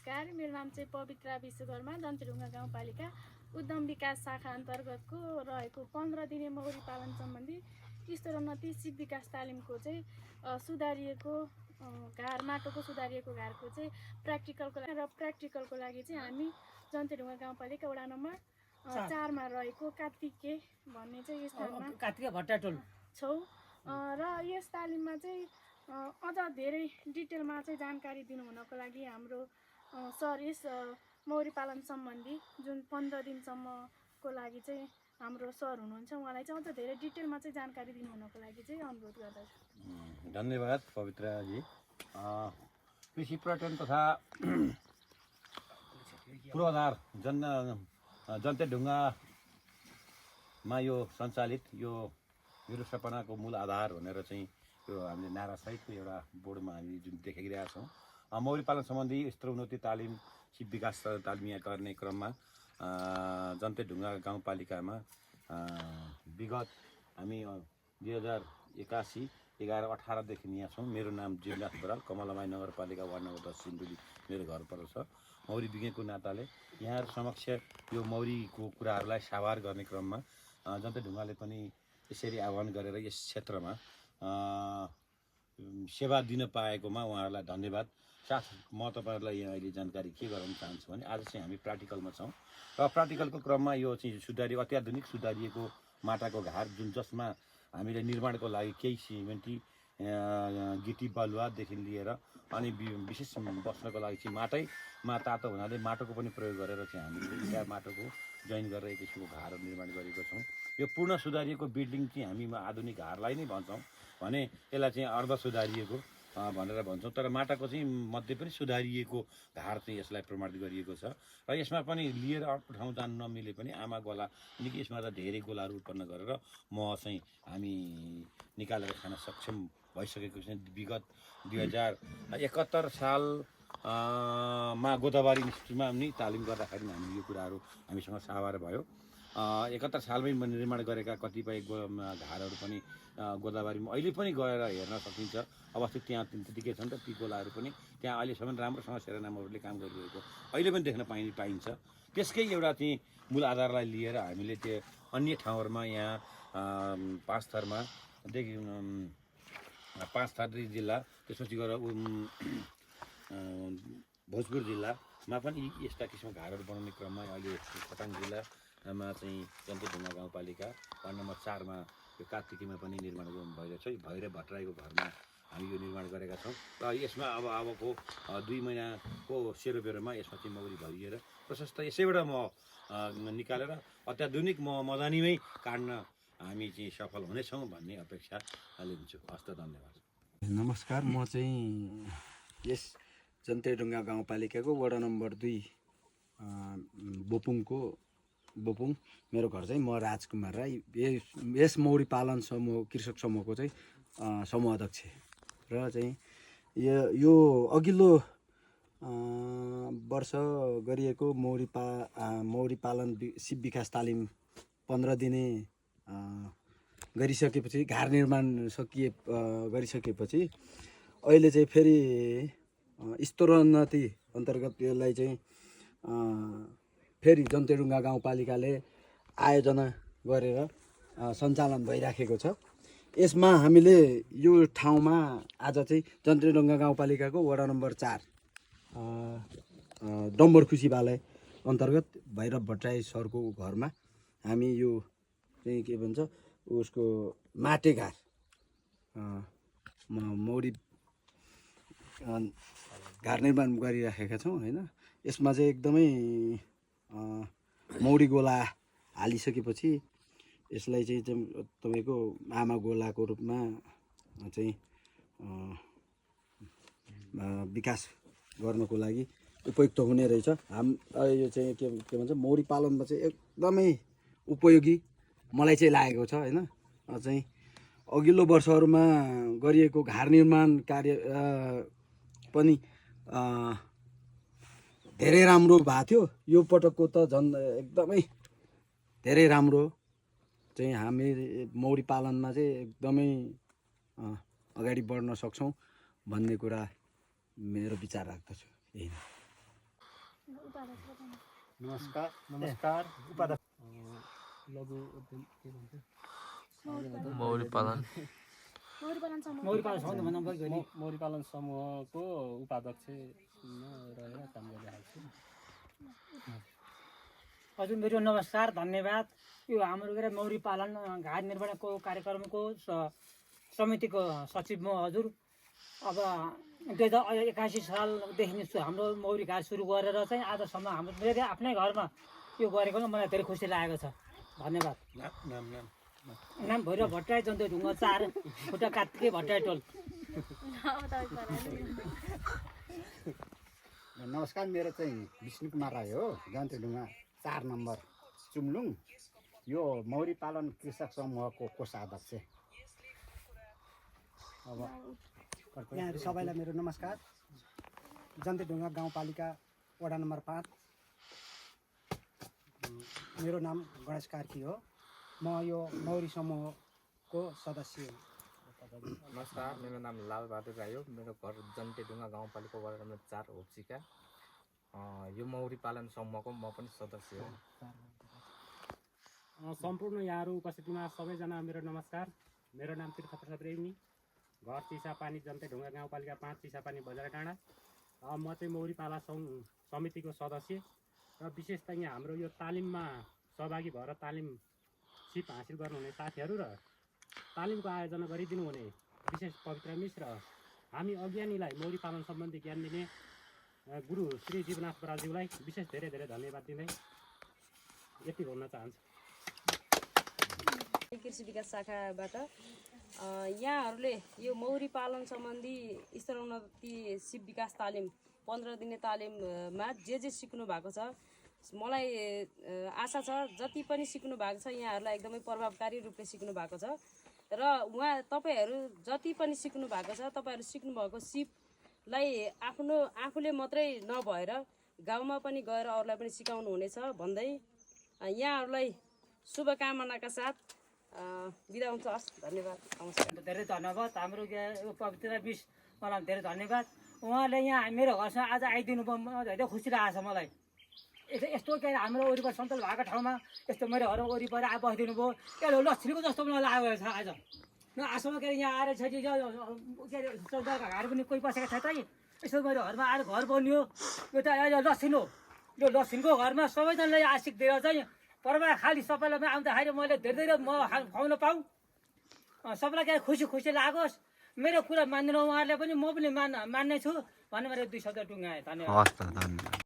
नमस्कार, मेरो नाम चाहिँ पवित्रा विश्वकर्मा, जन्तेढुङ्गा गाउँपालिका उद्यम विकास शाखा अन्तर्गतको रहेको 15 दिने मौरी पालन सम्बन्धी स्तरोन्नति सिप विकास तालिमको चाहिँ सुधारिएको घार माटोको सुधारिएको घारको चाहिँ प्र्याक्टिकलको लागि चाहिँ हामी जन्तेढुङ्गा गाउँपालिका वडा नम्बर 4 मा रहेको कार्तिके भन्ने चाहिँ स्थानमा कार्तिके भट्टाटोल छौँ र यस तालिममा चाहिँ अझ धेरै डिटेलमा चाहिँ जानकारी दिनु हुनको लागि हाम्रो सर यस मौरी पालन सम्बन्धी जुन 15 दिनसम्मको लागि चाहिँ हाम्रो सर हुनुहुन्छ, उहाँलाई चाहिँ अझ धेरै डिटेलमा चाहिँ जानकारी दिनु हुनको लागि चाहिँ अनुरोध गर्दछु। धन्यवाद पवित्राजी। कृषि पर्यटन तथा पूर्वाधार जन्तेढुङ्गामा यो सञ्चालित यो मेरो सपनाको मूल आधार भनेर चाहिँ यो हामीले नारासहितको एउटा बोर्डमा हामी जुन देखाइरहेका छौँ। मौरी पालन सम्बन्धी स्तरोन्नति तालिम सिप विकास तालिम यहाँ गर्ने क्रममा जन्तेढुङ्गा गाउँपालिकामा विगत हामी 2081, 11, 18देखि यहाँ छौँ। मेरो नाम जीवनाथ बराल, कमलामाई नगरपालिका वार्ड नम्बर 10 सिन्धुली मेरो घर पर्दछ। मौरी विज्ञको नाताले यहाँहरू समक्ष यो मौरीको कुराहरूलाई साभार गर्ने क्रममा जन्तेढुङ्गाले पनि यसरी आह्वान गरेर यस क्षेत्रमा सेवा दिन पाएकोमा उहाँहरूलाई धन्यवाद। साथ म तपाईँहरूलाई यहाँ अहिले जानकारी के गराउन चाहन्छु भने आज चाहिँ हामी प्र्याक्टिकलमा छौँ र प्र्याक्टिकलको क्रममा यो चाहिँ अत्याधुनिक सुधारिएको माटाको घार जुन जसमा हामीले निर्माणको लागि केही सिमेन्टी गिटी बालुवादेखि लिएर अनि विशेष बस्नको लागि चाहिँ माटैमा तातो हुनाले माटोको पनि प्रयोग गरेर चाहिँ हामीले त्यहाँ माटोको जोइन गरेर एक किसिमको घरहरू निर्माण गरेको छौँ। यो पूर्ण सुधारिएको बिल्डिङ चाहिँ हामी आधुनिक घरलाई नै भन्छौँ भने यसलाई चाहिँ अर्ध सुधारिएको भनेर भन्छौँ, तर माटाको चाहिँ मध्ये पनि सुधारिएको घार चाहिँ यसलाई प्रमाणित गरिएको छ र यसमा पनि लिएर अर्को ठाउँ जानु नमिले पनि आमा गोला निकै यसमा त धेरै गोलाहरू उत्पन्न गरेर मह चाहिँ हामी निकालेर खान सक्षम भइसकेको छ। विगत 2071 सालमा गोदावरी इन्स्टिट्युटमा पनि तालिम गर्दाखेरि हामी यो कुराहरू हामीसँग साभार भयो। 71 सालमै निर्माण गरेका कतिपय घारहरू पनि गोदावरीमा अहिले पनि गएर हेर्न सकिन्छ, अवस्थित त्यहाँ त्यतिकै छन् त ती गोलाहरू पनि त्यहाँ अहिलेसम्म राम्रोसँग सेरानामहरूले काम गरिरहेको अहिले पनि देख्न पाइन्छ। त्यसकै एउटा चाहिँ मूल आधारलाई लिएर हामीले त्यो अन्य ठाउँहरूमा यहाँ पाँचथर जिल्ला, त्यसपछि गएर भोजपुर जिल्लामा पनि यस्ता किसिमका घरहरू बनाउने क्रममा अहिले खटाङ जिल्लामा चाहिँ जन्तेढुङ्गा गाउँपालिका वार्ड नम्बर 4 मा यो कार्तिकीमा पनि निर्माण भइरहेको छ। भैरव भट्टराईको घरमा हामी यो निर्माण गरेका छौँ र यसमा अबको 2 महिनाको सेरोबेरोमा यसमा चाहिँ मौरी भरिएर प्रशस्त यसैबाट निकालेर अत्याधुनिक मदानीमै काट्न हामी चाहिँ सफल हुनेछौँ भन्ने अपेक्षा लिन्छु। हस्त धन्यवाद। नमस्कार, म चाहिँ यस जन्तेढुङ्गा गाउँपालिकाको वडा नम्बर 2 बोपुङ मेरो घर चाहिँ म राजकुमार राई, यस मौरी पालन समूह कृषक समूहको चाहिँ समूह अध्यक्ष र चाहिँ यो अघिल्लो वर्ष गरिएको मौरी पालन सिप विकास तालिम 15 दिने गरिसकेपछि घार निर्माण गरिसकेपछि अहिले चाहिँ फेरि स्तरोन्नति अन्तर्गत यसलाई चाहिँ फेरि जन्तेढुङ्गा गाउँपालिकाले आयोजना गरेर सञ्चालन भइराखेको छ। यसमा हामीले यो ठाउँमा आज चाहिँ जन्तेढुङ्गा गाउँपालिकाको वडा नम्बर 4 डम्बर खुसीवालय अन्तर्गत भैरव भट्टराई सरको घरमा हामी यो चाहिँ के भन्छ उसको माटे घार मौरी घार निर्माण गरिराखेका छौँ होइन। यसमा चाहिँ एकदमै मौरी गोला हालिसकेपछि यसलाई चाहिँ तपाईँको आमा गोलाको रूपमा चाहिँ विकास गर्नको लागि उपयुक्त हुने रहेछ। यो चाहिँ के भन्छ मौरी पालनमा चाहिँ एकदमै उपयोगी मलाई चाहिँ लागेको छ होइन। चाहिँ अघिल्लो वर्षहरूमा गरिएको घार निर्माण कार्य पनि धेरै राम्रो भएको थियो। यो पटकको त झन् एकदमै धेरै राम्रो चाहिँ हामी मौरी पालनमा चाहिँ एकदमै अगाडि बढ्न सक्छौँ भन्ने कुरा मेरो विचार राख्दछु। यही उपाध्यक्ष बताउनु। नमस्कार नमस्कार उपाध्यक्ष लघु उद्यम के भन्छ मौरी पालन मौरी पालन समूह मौरी पालन समूहको उपाध्यक्षमा रहेर काम गरिरहेको छु। हजुर मेरो नमस्कार धन्यवाद। यो हाम्रो के अरे मौरी पालन घाट निर्माणको कार्यक्रमको समितिको सचिव म हजुर। अब 2081 सालदेखि हाम्रो मौरी घाट सुरु गरेर चाहिँ आजसम्म हाम्रो मेरो आफ्नै घरमा यो गरेकोमा मलाई धेरै खुसी लागेको छ। धन्यवाद। नाम भैरव भट्टराई जन्ते ढुङ्गा 4 खुट्टा कात्तिके भट्टराई टोल। नमस्कार मेरो चाहिँ विष्णु कुमार राई हो, जन्तेढुङ्गा 4 नम्बर चुम्लुङ। यो मौरी पालन कृषक समूहको कोषाध्यक्ष। अब यहाँहरू सबैलाई मेरो नमस्कार। जन्तेढुङ्गा गाउँपालिका वडा नम्बर 5, मेरो नाम गणेश कार्की हो। म यो मौरी समूहको सदस्य हो। नमस्कार, मेरो नाम लालबहादुर राई हो। मेरो घर जन्तेढुङ्गा गाउँपालिका वडा नम्बर 4 होप्सिका। यो मौरी पालन समूहको म पनि सदस्य हो। सम्पूर्ण यहाँहरू उपस्थितिमा सबैजना मेरो नमस्कार। मेरो नाम तीर्थप्रसाद रेग्मी, घर चिसापानी जन्तेढुङ्गा गाउँपालिका 5 चिसापानी बजार डाँडा। म चाहिँ मौरी पालन समितिको सदस्य र विशेष त यहाँ हाम्रो यो तालिममा सहभागी भएर तालिम सिप हासिल गर्नुहुने साथीहरू र तालिमको आयोजना गरिदिनु हुने विशेष पवित्र मिस र हामी अज्ञानीलाई मौरी पालन सम्बन्धी ज्ञान दिने गुरु श्री जीवनाथ बराज्यूलाई विशेष धेरै धेरै धन्यवाद दिँदै यति भन्न चाहन्छु। कृषि विकास शाखाबाट यहाँहरूले यो मौरी पालन सम्बन्धी स्तरोन्नति सिप विकास तालिम 15 दिने तालिममा जे सिक्नु भएको छ, मलाई आशा छ जति पनि सिक्नु भएको छ यहाँहरूलाई एकदमै प्रभावकारी रूपले सिक्नु भएको छ र तपाईँहरू जति पनि सिक्नु भएको छ, तपाईँहरू सिक्नुभएको सिपलाई आफूले मात्रै नभएर गाउँमा पनि गएर अरूलाई पनि सिकाउनु हुनेछ भन्दै यहाँहरूलाई शुभकामनाका साथ बिदा हुन्छ। हस्, धन्यवाद, नमस्कार। धेरै धन्यवाद। हाम्रो पवित्र मिस मलाई धेरै धन्यवाद। उहाँले यहाँ मेरो घरसँग आज आइदिनु भयो, धेरै खुसी लागेको छ मलाई। यस्तो के हाम्रो वरिपरि सन्तोष भएको ठाउँमा यस्तो मेरो घर वरिपरि बसिदिनु भयो, के लक्ष्मीको जस्तो मलाई लागेको छ। आज आजसम्म के अरे यहाँ आएर छ के अरे चौधका घर पनि कोही बसेको छ त। यसो मेरो घरमा आएर घर बनियो। यो त अहिले लक्ष्मी हो, यो लक्ष्मीको घरमा सबैजनाले आशिक दिएर चाहिँ पर्वा खाली सबैलाई आउँदाखेरि मैले धेरै म खुवाउन पाऊँ, सबैलाई के खुसी लागोस्। मेरो कुरा मान्दैन उहाँहरूले पनि, म पनि मान्ने छु भन्ने मेरो 2 शब्द टुङ्गाएँ। धन्यवाद।